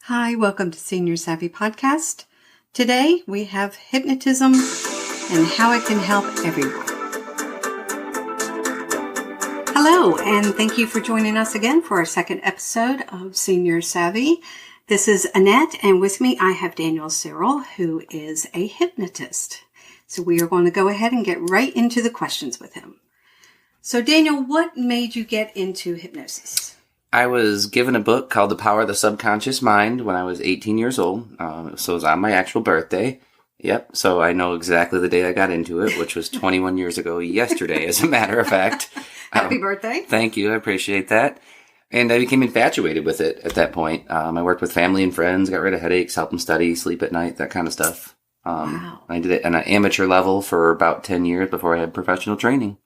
Hi, welcome to Senior Savvy Podcast. Today we have hypnotism and how it can help everyone. Hello, and thank you for joining us again for our second episode of Senior Savvy. This is Annette, and with me I have Daniel Cyral, who is a hypnotist. So we are going to go ahead and get right into the questions with him. So Daniel, what made you get into hypnosis? I was given a book called The Power of the Subconscious Mind when I was 18 years old. So it was on my actual birthday. Yep. So I know exactly the day I got into it, which was 21 years ago yesterday, as a matter of fact. Happy birthday. Thank you. I appreciate that. And I became infatuated with it at that point. I worked with family and friends, got rid of headaches, helped them study, sleep at night, that kind of stuff. Wow. I did it on an amateur level for about 10 years before I had professional training.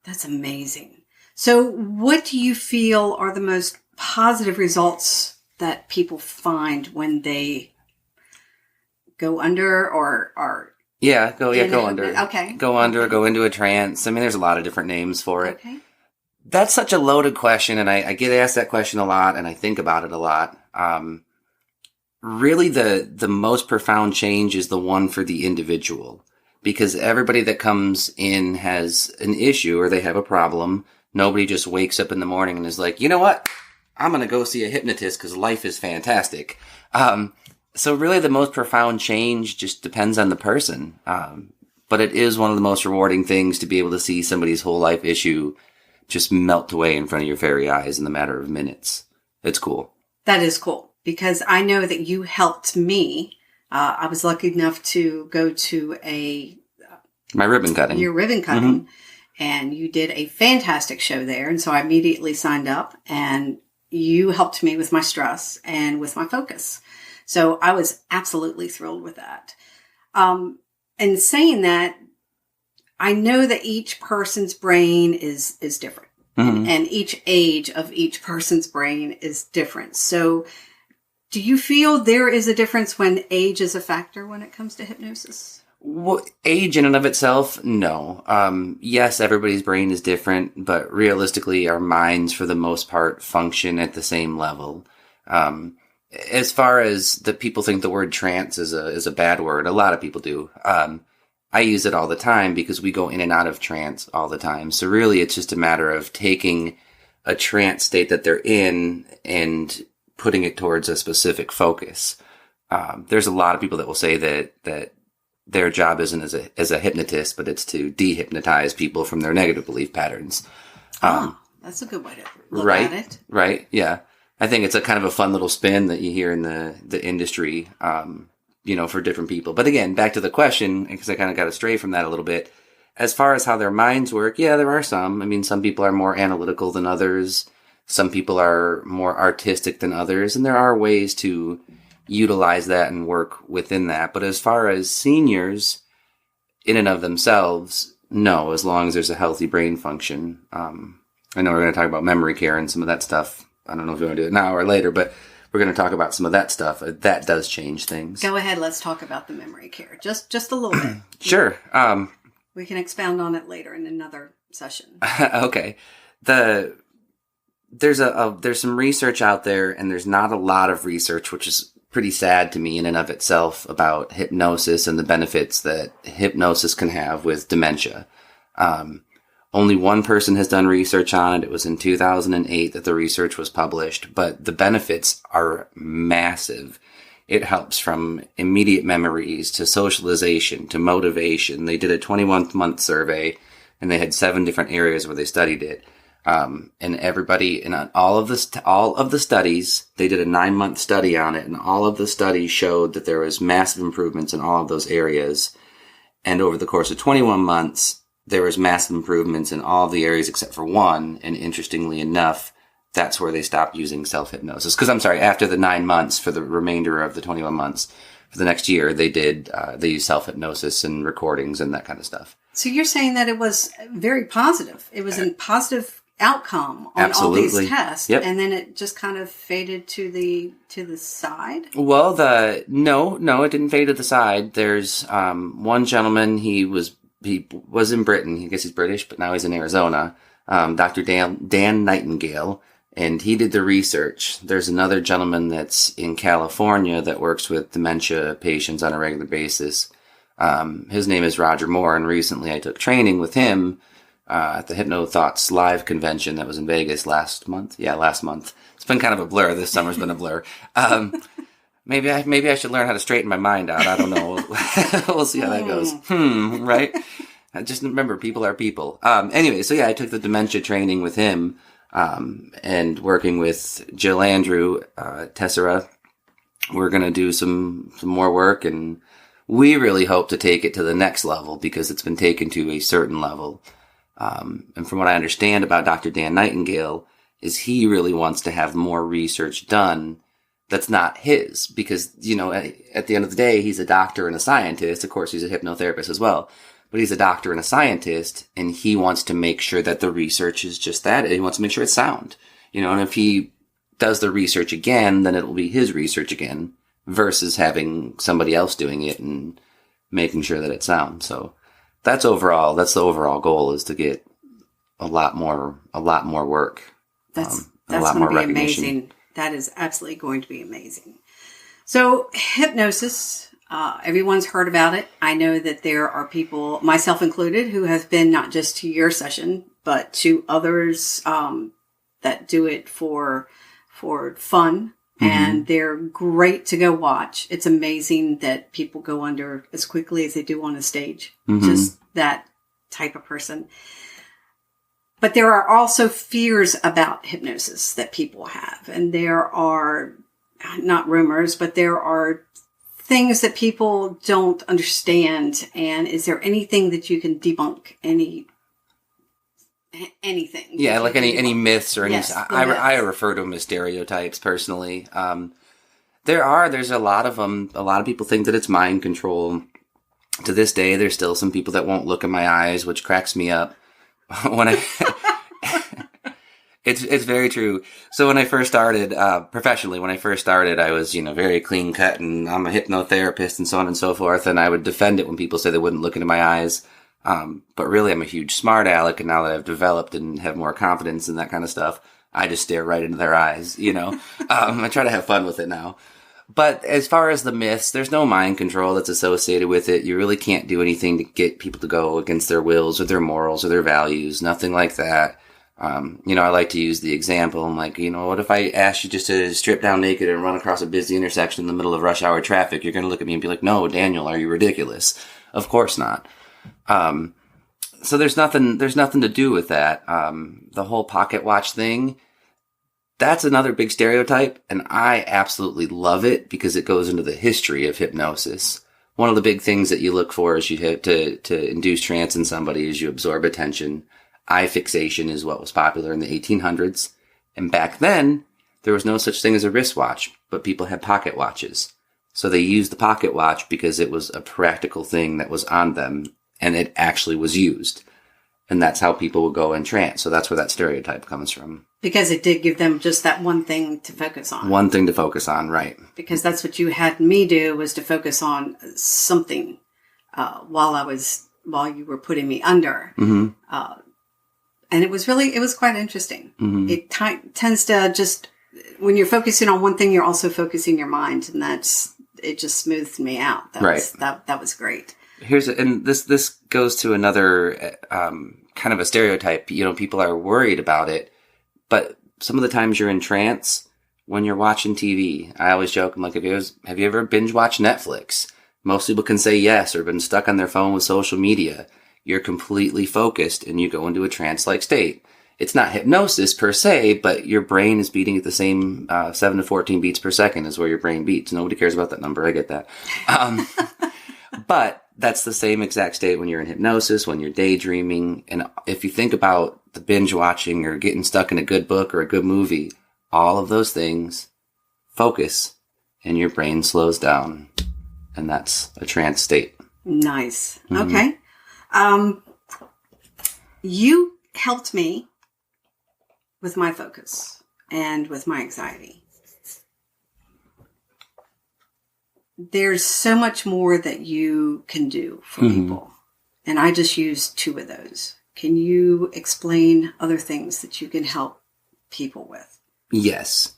That's amazing. So what do you feel are the most positive results that people find when they go under or are... Go under. Okay. Go under, go into a trance. I mean, there's a lot of different names for it. Okay. That's such a loaded question, and I get asked that question a lot, and I think about it a lot. Really, the most profound change is the one for the individual, because everybody that comes in has an issue or they have a problem. Nobody just wakes up in the morning and is like, you know what? I'm going to go see a hypnotist because life is fantastic. So really the most profound change just depends on the person. But it is one of the most rewarding things to be able to see somebody's whole life issue just melt away in front of your very eyes in the matter of minutes. It's cool. That is cool because I know that you helped me. I was lucky enough to go to my ribbon cutting. Your ribbon cutting. Mm-hmm. And you did a fantastic show there. And so I immediately signed up and you helped me with my stress and with my focus. So I was absolutely thrilled with that. And saying that, I know that each person's brain is different. Mm-hmm. And each age of each person's brain is different. So do you feel there is a difference when age is a factor when it comes to hypnosis? Well, age in and of itself, no. Yes, everybody's brain is different, but realistically, our minds, for the most part, function at the same level. As far as the people think the word trance is a bad word, a lot of people do. I use it all the time because we go in and out of trance all the time. So really, it's just a matter of taking a trance state that they're in and putting it towards a specific focus. There's a lot of people that will say that their job isn't as a hypnotist, but it's to dehypnotize people from their negative belief patterns. That's a good way to look at it. Right, yeah. I think it's a kind of a fun little spin that you hear in the industry, for different people. But again, back to the question, because I kind of got astray from that a little bit. As far as how their minds work, yeah, there are some. I mean, some people are more analytical than others. Some people are more artistic than others. And there are ways to utilize that and work within that. But as far as seniors in and of themselves, no, as long as there's a healthy brain function. I know we're going to talk about memory care and some of that stuff. I don't know if you want to do it now or later, but we're going to talk about some of that stuff. That does change things. Go ahead. Let's talk about the memory care. Just a little bit. Sure. We can expound on it later in another session. Okay. There's some research out there, and there's not a lot of research, which is pretty sad to me in and of itself, about hypnosis and the benefits that hypnosis can have with dementia. Only one person has done research on it. It was in 2008 that the research was published, but the benefits are massive. It helps from immediate memories to socialization to motivation. They did a 21-month survey, and they had 7 different areas where they studied it. And everybody, in all of the studies, they did a 9-month study on it, and all of the studies showed that there was massive improvements in all of those areas. And over the course of 21 months, there was massive improvements in all of the areas except for one. And interestingly enough, that's where they stopped using self-hypnosis. After the 9 months, for the remainder of the 21 months, for the next year, they used self-hypnosis and recordings and that kind of stuff. So you're saying that it was very positive. It was a positive outcome on Absolutely. All these tests, yep. And then it just kind of faded to the side. Well, no, it didn't fade to the side. There's one gentleman. He was in Britain. I guess he's British, but now he's in Arizona. Dr. Dan Nightingale, And he did the research. There's another gentleman that's in California that works with dementia patients on a regular basis. His name is Roger Moore, and recently I took training with him at the Hypno Thoughts Live convention that was in Vegas last month. Yeah, last month. It's been kind of a blur. This summer's been a blur. Maybe I should learn how to straighten my mind out. I don't know. We'll see how that goes. Right? Just remember, people are people. Anyway, so yeah, I took the dementia training with him, and working with Jill Andrew, Tessera. We're going to do some more work, and we really hope to take it to the next level because it's been taken to a certain level. And from what I understand about Dr. Dan Nightingale is he really wants to have more research done that's not his because, at the end of the day, he's a doctor and a scientist. Of course, he's a hypnotherapist as well, but he's a doctor and a scientist, and he wants to make sure that the research is just that. He wants to make sure it's sound, and if he does the research again, then it'll be his research again versus having somebody else doing it and making sure that it's sound. So that's the overall goal is to get a lot more work. That's a lot going more to be recognition. amazing. That is absolutely going to be amazing. So hypnosis, everyone's heard about it. I know that there are people, myself included, who have been not just to your session, but to others that do it for fun. And they're great to go watch. It's amazing that people go under as quickly as they do on a stage. Just that type of person. But there are also fears about hypnosis that people have. And there are, not rumors, but there are things that people don't understand. And is there anything that you can debunk? Anything? Yeah, like any myths or any. Yes, I refer to them as stereotypes personally. There's a lot of them. A lot of people think that it's mind control. To this day, there's still some people that won't look in my eyes, which cracks me up. It's very true. So when I first started, professionally, I was, very clean cut and I'm a hypnotherapist and so on and so forth. And I would defend it when people say they wouldn't look into my eyes. But really I'm a huge smart aleck. And now that I've developed and have more confidence in that kind of stuff, I just stare right into their eyes, I try to have fun with it now. But as far as the myths, there's no mind control that's associated with it. You really can't do anything to get people to go against their wills or their morals or their values. Nothing like that. I like to use the example. I'm like, what if I asked you just to strip down naked and run across a busy intersection in the middle of rush hour traffic? You're going to look at me and be like, no, Daniel, are you ridiculous? Of course not. So there's nothing to do with that. The whole pocket watch thing, that's another big stereotype, and I absolutely love it because it goes into the history of hypnosis. One of the big things that you look for as you hit to induce trance in somebody is you absorb attention. Eye fixation is what was popular in the 1800s. And back then, there was no such thing as a wristwatch, but people had pocket watches. So they used the pocket watch because it was a practical thing that was on them, and it actually was used. And that's how people would go in trance. So that's where that stereotype comes from. Because it did give them just that one thing to focus on. One thing to focus on, right. Because that's what you had me do, was to focus on something while you were putting me under. And it was quite interesting. It tends to just, when you're focusing on one thing, you're also focusing your mind, and it just smoothed me out. That was great. This goes to another kind of a stereotype. People are worried about it, but some of the times you're in trance when you're watching TV. I always joke, I'm like, have you ever binge watched Netflix? Most people can say yes, or been stuck on their phone with social media. You're completely focused and you go into a trance-like state. It's not hypnosis per se, but your brain is beating at the same 7 to 14 beats per second is where your brain beats. Nobody cares about that number. I get that. But that's the same exact state when you're in hypnosis, when you're daydreaming. And if you think about the binge watching or getting stuck in a good book or a good movie, all of those things focus and your brain slows down. And that's a trance state. Nice. Okay. You helped me with my focus and with my anxiety. There's so much more that you can do for people. And I just used 2 of those. Can you explain other things that you can help people with? Yes.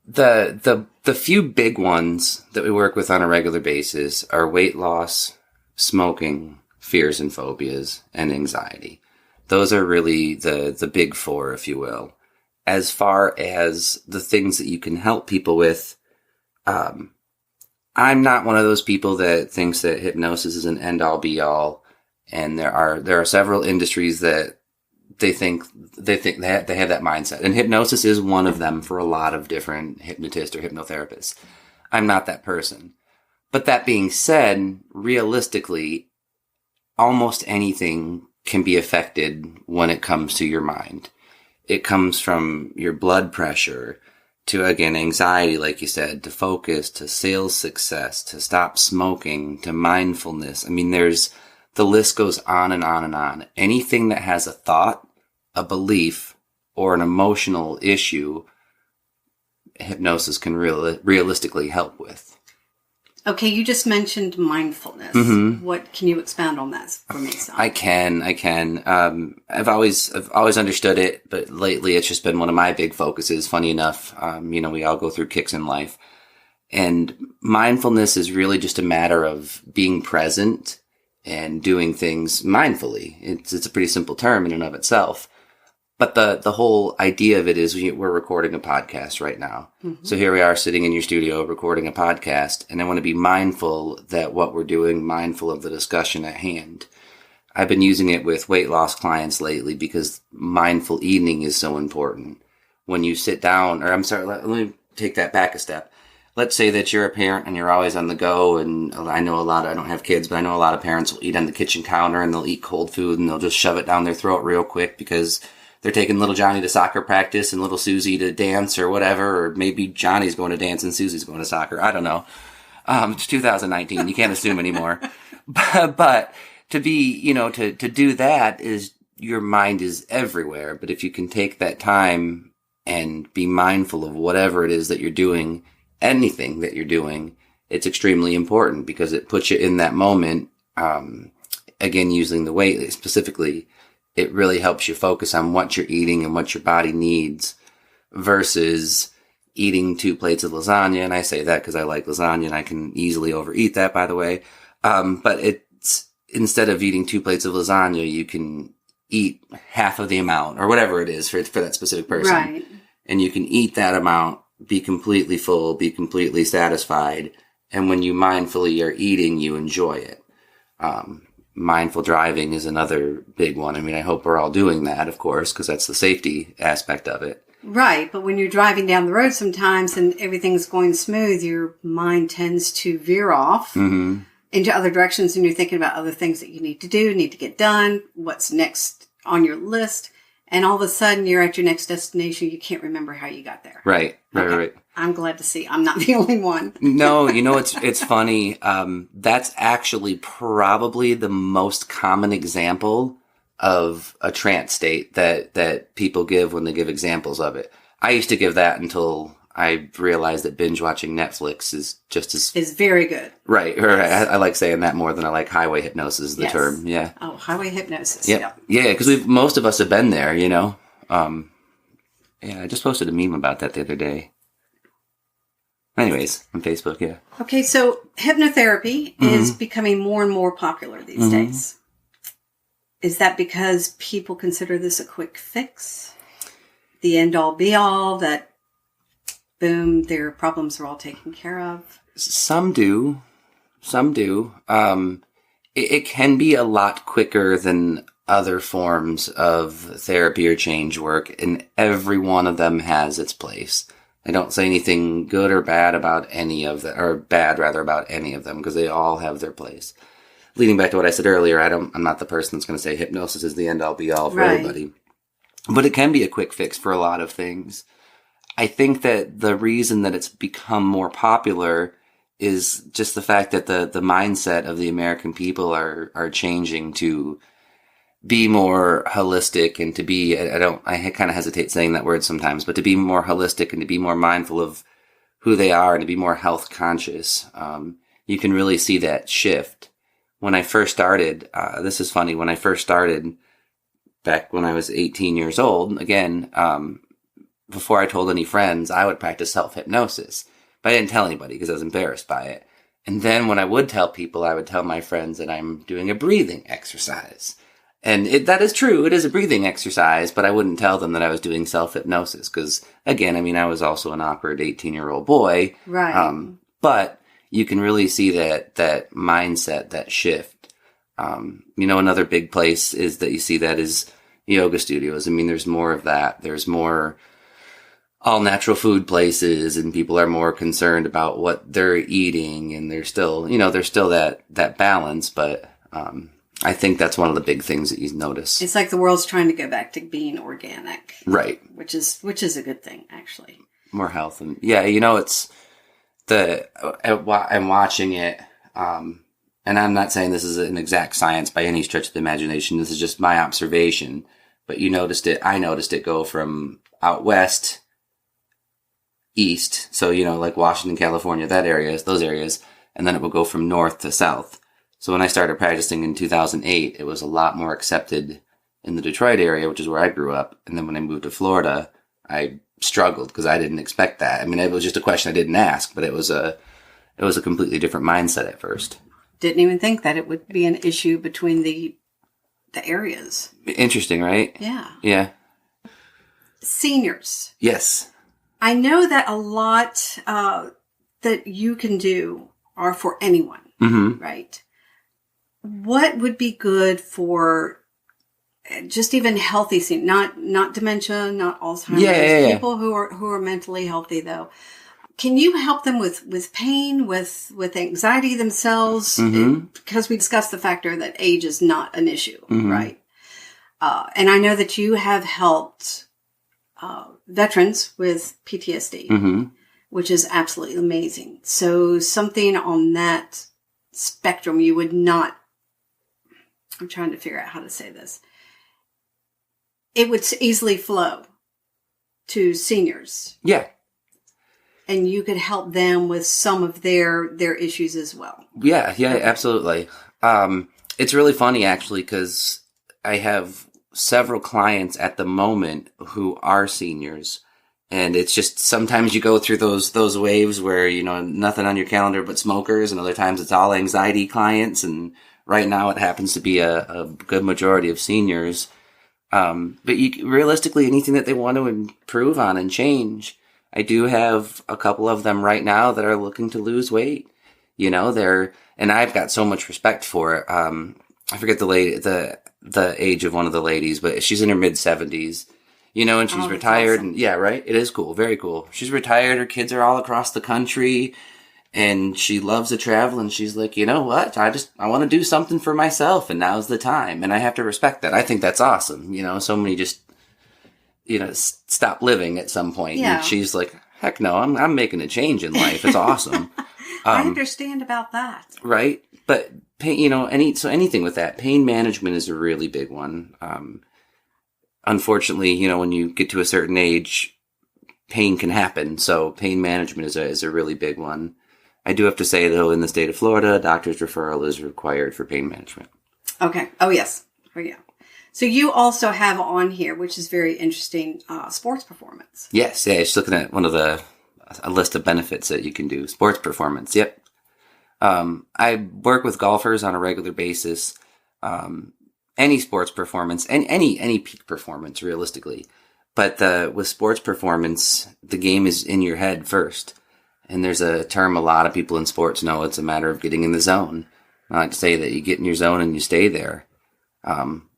The few big ones that we work with on a regular basis are weight loss, smoking, fears and phobias, and anxiety. Those are really the big four, if you will. As far as the things that you can help people with, I'm not one of those people that thinks that hypnosis is an end-all be-all. And there are several industries that they have that mindset. And hypnosis is one of them for a lot of different hypnotists or hypnotherapists. I'm not that person. But that being said, realistically, almost anything can be affected when it comes to your mind. It comes from your blood pressure to, again, anxiety, like you said, to focus, to sales success, to stop smoking, to mindfulness. I mean, the list goes on and on and on. Anything that has a thought, a belief, or an emotional issue, hypnosis can realistically help with. Okay, you just mentioned mindfulness. Mm-hmm. What can you expound on that for me, son? I can. I've always understood it, but lately it's just been one of my big focuses. Funny enough, we all go through kicks in life, and mindfulness is really just a matter of being present and doing things mindfully. It's a pretty simple term in and of itself. But the whole idea of it is we're recording a podcast right now. Mm-hmm. So here we are sitting in your studio recording a podcast, and I want to be mindful that what we're doing, mindful of the discussion at hand. I've been using it with weight loss clients lately because mindful eating is so important. When you sit down, or I'm sorry, let me take that back a step. Let's say that you're a parent and you're always on the go, and I don't have kids, but I know a lot of parents will eat on the kitchen counter and they'll eat cold food and they'll just shove it down their throat real quick because they're taking little Johnny to soccer practice and little Susie to dance or whatever, or maybe Johnny's going to dance and Susie's going to soccer. I don't know. It's 2019. You can't assume anymore. But to be, to do that is your mind is everywhere. But if you can take that time and be mindful of whatever it is that you're doing, anything that you're doing, it's extremely important because it puts you in that moment. Again, using the weight specifically, it really helps you focus on what you're eating and what your body needs versus eating 2 plates of lasagna. And I say that because I like lasagna and I can easily overeat that, by the way. But it's instead of eating 2 plates of lasagna, you can eat half of the amount or whatever it is for that specific person. Right. And you can eat that amount, be completely full, be completely satisfied. And when you mindfully are eating, you enjoy it. Mindful driving is another big one. I mean, I hope we're all doing that, of course, because that's the safety aspect of it. Right. But when you're driving down the road sometimes and everything's going smooth, your mind tends to veer off into other directions and you're thinking about other things that you need to do, need to get done, what's next on your list. And all of a sudden you're at your next destination. You can't remember how you got there. Right. Right. I'm glad to see I'm not the only one. No, it's funny. That's actually probably the most common example of a trance state that people give when they give examples of it. I used to give that until I realized that binge watching Netflix is just as... is very good. Right. Yes. I like saying that more than I like highway hypnosis, the term. Yeah. Oh, highway hypnosis. Yeah. Yeah, because most of us have been there, Yeah, I just posted a meme about that the other day. Anyways, on Facebook, yeah. Okay, so hypnotherapy is becoming more and more popular these days. Is that because people consider this a quick fix? The end-all, be-all, that, boom, their problems are all taken care of? Some do. It can be a lot quicker than other forms of therapy or change work, and every one of them has its place. I don't say anything good or bad about any of them, or bad rather about any of them, because they all have their place. Leading back to what I said earlier, I'm not the person that's going to say hypnosis is the end all be all for everybody. But it can be a quick fix for a lot of things. I think that the reason that it's become more popular is just the fact that the mindset of the American people are changing to be more holistic and to be, I kind of hesitate saying that word sometimes, but to be more holistic and to be more mindful of who they are and to be more health conscious. You can really see that shift. When I first started, this is funny, when I first started back when I was 18 years old, again, before I told any friends, I would practice self-hypnosis. But I didn't tell anybody because I was embarrassed by it. And then when I would tell people, I would tell my friends that I'm doing a breathing exercise. And that is true. It is a breathing exercise, but I wouldn't tell them that I was doing self-hypnosis because, again, I mean, I was also an awkward 18-year-old boy. Right. But you can really see that mindset, that shift. Another big place is that you see that is yoga studios. I mean, there's more of that. There's more all natural food places, and people are more concerned about what they're eating, and there's still that balance, but I think that's one of the big things that you notice. It's like the world's trying to go back to being organic. Right. Which is a good thing, actually. More health. And it's I'm watching it, and I'm not saying this is an exact science by any stretch of the imagination. This is just my observation. But I noticed it go from out west, east. So, like Washington, California, those areas. And then it would go from north to south. So when I started practicing in 2008, it was a lot more accepted in the Detroit area, which is where I grew up. And then when I moved to Florida, I struggled because I didn't expect that. I mean, it was just a question I didn't ask, but it was a completely different mindset at first. Didn't even think that it would be an issue between the areas. Interesting, right? Yeah. Yeah. Seniors. Yes. I know that a lot that you can do are for anyone, right? What would be good for just even healthy seniors, not dementia, not Alzheimer's, people who are mentally healthy though? Can you help them with pain, with anxiety themselves? Because we discussed the factor that age is not an issue, right? And I know that you have helped veterans with PTSD, which is absolutely amazing. So something on that spectrum you would not, I'm trying to figure out how to say this. It would easily flow to seniors. Yeah. And you could help them with some of their issues as well. Yeah, absolutely. It's really funny actually because I have several clients at the moment who are seniors, and it's just sometimes you go through those waves where nothing on your calendar but smokers, and other times it's all anxiety clients, and right now it happens to be a good majority of seniors. But realistically, anything that they want to improve on and change. I do have a couple of them right now that are looking to lose weight. And I've got so much respect for it. I forget the age of one of the ladies, but she's in her mid-70s, and she's retired. Awesome. And yeah, right. It is cool. Very cool. She's retired. Her kids are all across the country and she loves to travel. And she's like, you know what? I want to do something for myself, and now's the time. And I have to respect that. I think that's awesome. So many just, stop living at some point. Yeah. And she's like, heck no, I'm making a change in life. It's awesome. I understand about that. Right. But pain, anything with that, pain management is a really big one. Unfortunately, when you get to a certain age, pain can happen. So pain management is a really big one. I do have to say though, in the state of Florida, doctor's referral is required for pain management. Okay. Oh yes. Oh yeah. So you also have on here, which is very interesting, sports performance. Yes. Yeah. Just looking at a list of benefits that you can do. Sports performance. Yep. I work with golfers on a regular basis. Any sports performance and any peak performance realistically. But with sports performance, the game is in your head first. And there's a term a lot of people in sports know. It's a matter of getting in the zone. I like to say that you get in your zone and you stay there.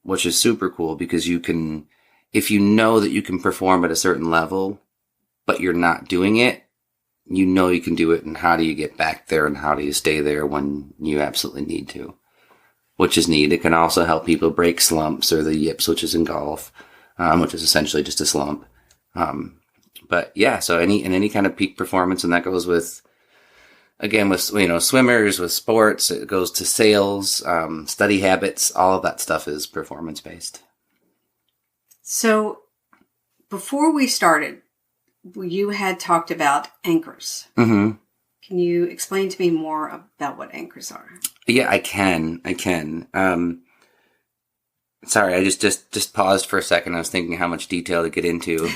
Which is super cool because you can, if you know that you can perform at a certain level, but you're not doing it, you can do it. And how do you get back there and how do you stay there when you absolutely need to? Which is neat. It can also help people break slumps or the yips, which is in golf, which is essentially just a slump. But yeah, so any kind of peak performance, and that goes with, again, with, swimmers, with sports, it goes to sales, study habits, all of that stuff is performance based. So before we started, you had talked about anchors. Mm-hmm. Can you explain to me more about what anchors are? Yeah, I can. Sorry, I just paused for a second. I was thinking how much detail to get into.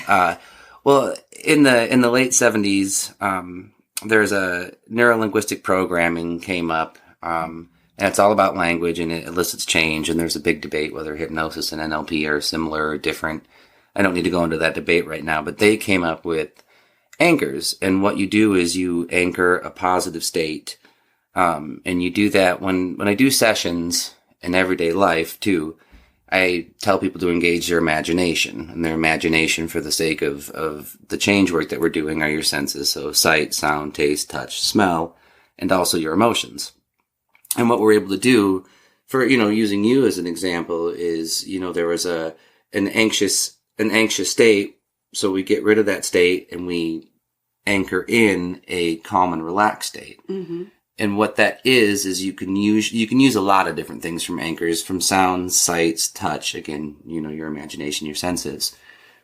Well, in the late 70s, there's a neurolinguistic programming came up, and it's all about language and it elicits change. And there's a big debate whether hypnosis and NLP are similar or different. I don't need to go into that debate right now, but they came up with anchors. And what you do is you anchor a positive state. And you do that when I do sessions in everyday life too. I tell people to engage their imagination, and their imagination, for the sake of the change work that we're doing, are your senses. So sight, sound, taste, touch, smell, and also your emotions. And what we're able to do for, using you as an example is, there was an anxious state. So we get rid of that state and we anchor in a calm and relaxed state. Mm-hmm. And what that is you can use a lot of different things from anchors, from sounds, sights, touch, again, your imagination, your senses.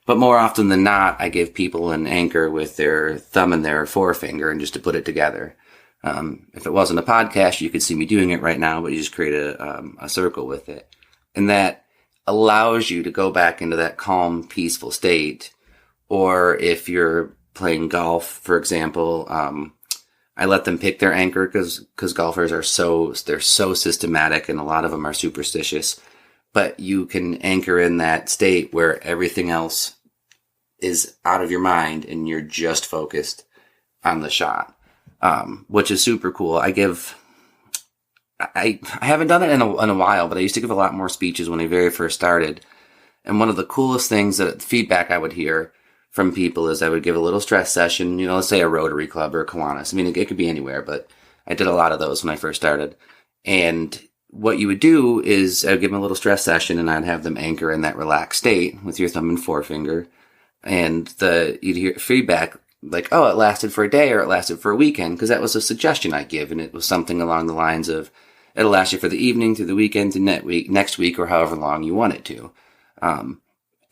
But more often than not, I give people an anchor with their thumb and their forefinger, and just to put it together. If it wasn't a podcast, you could see me doing it right now, but you just create a circle with it. And that allows you to go back into that calm, peaceful state. Or if you're playing golf, for example, I let them pick their anchor because golfers are they're so systematic, and a lot of them are superstitious. But you can anchor in that state where everything else is out of your mind and you're just focused on the shot, which is super cool. I haven't done it in a while, but I used to give a lot more speeches when I very first started. And one of the coolest things, feedback I would hear from people, is I would give a little stress session, let's say a Rotary Club or a Kiwanis. I mean, it could be anywhere, but I did a lot of those when I first started. And what you would do is I would give them a little stress session, and I'd have them anchor in that relaxed state with your thumb and forefinger. And you'd hear feedback like, oh, it lasted for a day or it lasted for a weekend, because that was a suggestion I give. And it was something along the lines of, it'll last you for the evening, through the weekend, to next week, or however long you want it to.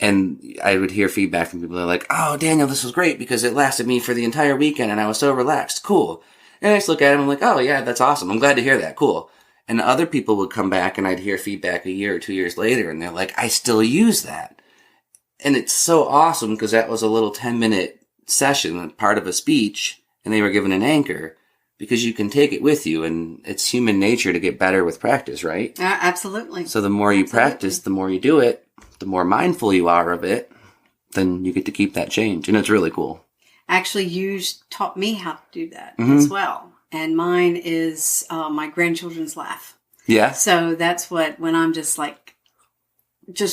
And I would hear feedback from people that are like, oh, Daniel, this was great because it lasted me for the entire weekend and I was so relaxed. Cool. And I just look at them and I'm like, oh, yeah, that's awesome. I'm glad to hear that. Cool. And other people would come back and I'd hear feedback a year or 2 years later, and they're like, I still use that. And it's so awesome because that was a little 10-minute session, part of a speech, and they were given an anchor, because you can take it with you, and it's human nature to get better with practice, right? Absolutely. So the more you practice, the more you do it, the more mindful you are of it, then you get to keep that change. And it's really cool. Actually, you taught me how to do that as well. And mine is my grandchildren's laugh. Yeah. So that's when I'm just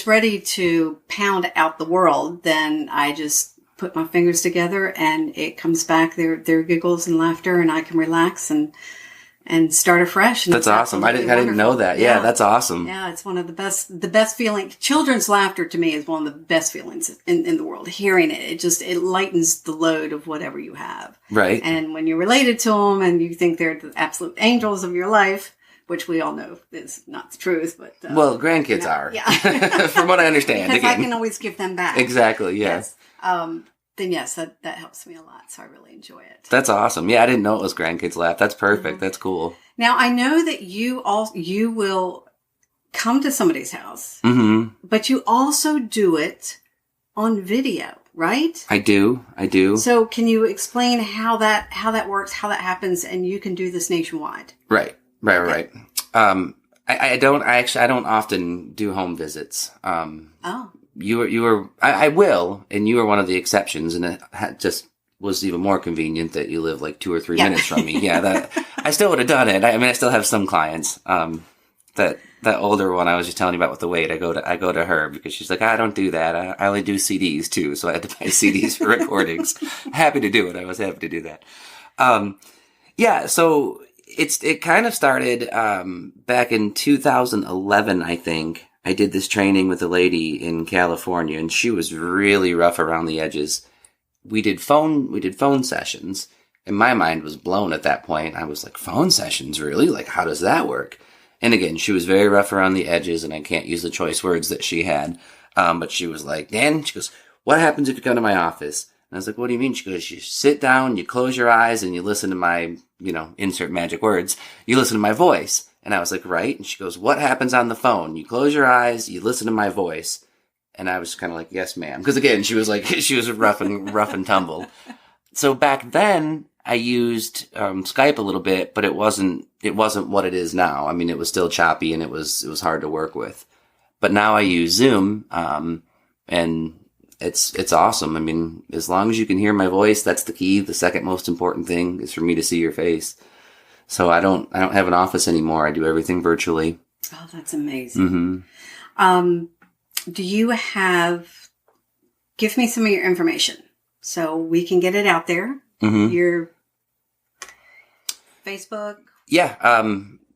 ready to pound out the world, then I just put my fingers together and it comes back. There are giggles and laughter, and I can relax and start afresh. And that's awesome. I didn't know that. Yeah, that's awesome. Yeah, it's one of the best feeling. Children's laughter to me is one of the best feelings in the world. Hearing it, it lightens the load of whatever you have. Right. And when you're related to them and you think they're the absolute angels of your life, which we all know is not the truth, but well, grandkids are. Yeah. From what I understand, because I can always give them back. Exactly. Yes. Then yes, that helps me a lot. So I really enjoy it. That's awesome. Yeah, I didn't know it was grandkids laugh. That's perfect. Mm-hmm. That's cool. Now I know that you will come to somebody's house, but you also do it on video, right? I do. So can you explain how that works, how that happens, and you can do this nationwide? Right. I don't often do home visits. I will, and you were one of the exceptions, and it just was even more convenient that you live like 2 or 3 minutes from me. Yeah, that I still would have done it. I still have some clients. That older one I was just telling you about with the weight, I go to her because she's like, I don't do that. I only do CDs too, so I had to buy CDs for recordings. Happy to do it. I was happy to do that. So it kind of started back in 2011, I think. I did this training with a lady in California, and she was really rough around the edges. We did phone sessions, and my mind was blown at that point. I was like, phone sessions, really? Like, how does that work? And again, she was very rough around the edges, and I can't use the choice words that she had. But she was like, Dan, she goes, what happens if you come to my office? And I was like, what do you mean? She goes, you sit down, you close your eyes, and you listen to my, insert magic words. You listen to my voice. And I was like, right. And she goes, what happens on the phone? You close your eyes, you listen to my voice, And I was kind of like, yes, ma'am. Because again, she was rough and tumble. So back then I used Skype a little bit, but it wasn't what it is now. I mean, it was still choppy and it was hard to work with. But now I use Zoom, and it's awesome. I mean, as long as you can hear my voice, that's the key. The second most important thing is for me to see your face. So I don't have an office anymore. I do everything virtually. Oh, that's amazing. Mm-hmm. Do you give me some of your information so we can get it out there? Mm-hmm. Your Facebook? Yeah.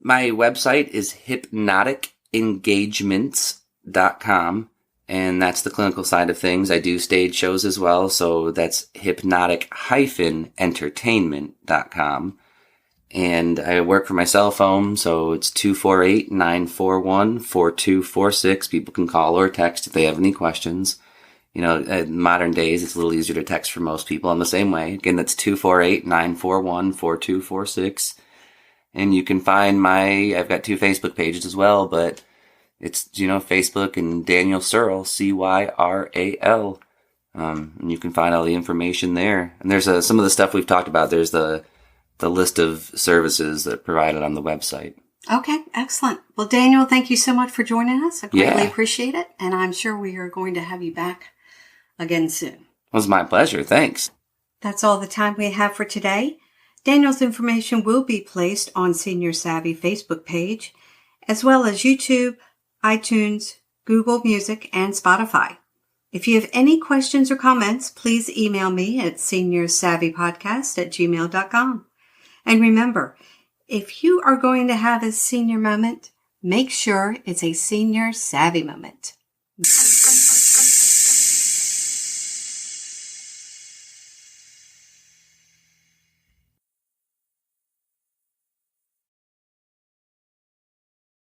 My website is hypnoticengagements.com, and that's the clinical side of things. I do stage shows as well, so that's hypnotic-entertainment.com. And I work from my cell phone, so it's 248-941-4246. People can call or text if they have any questions. You know, in modern days, it's a little easier to text for most people. I'm the same way. Again, that's 248-941-4246. And you can find I've got 2 Facebook pages as well, but it's, Facebook and Daniel Cyral, Cyral. And you can find all the information there. And there's some of the stuff we've talked about. There's the list of services that are provided on the website. Okay, excellent. Well, Daniel, thank you so much for joining us. I greatly appreciate it. And I'm sure we are going to have you back again soon. It was my pleasure. Thanks. That's all the time we have for today. Daniel's information will be placed on Senior Savvy Facebook page, as well as YouTube, iTunes, Google Music, and Spotify. If you have any questions or comments, please email me at seniorsavvypodcast@gmail.com. And remember, if you are going to have a senior moment, make sure it's a senior savvy moment.